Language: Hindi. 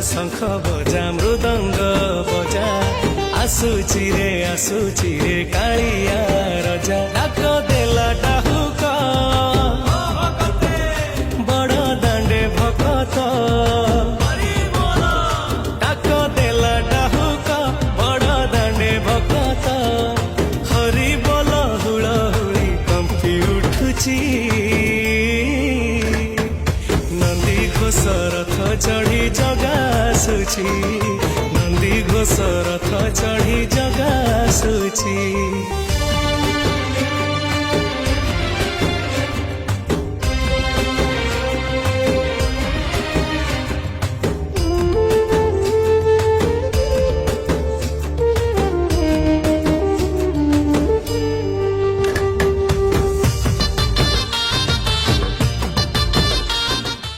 शंख बजा मृदंग बजा आसुची रे कालिया रजा डाक देला डाहुक बड़ दांडे भकत डाक देला डाहुक बड़ दांडे भकत हरि बोल हुलहुली कंपी उठुची नंदी घोष रथ चढ़ी जगा आसुची नंदी घोष रथ चढ़ी जगा आसुची।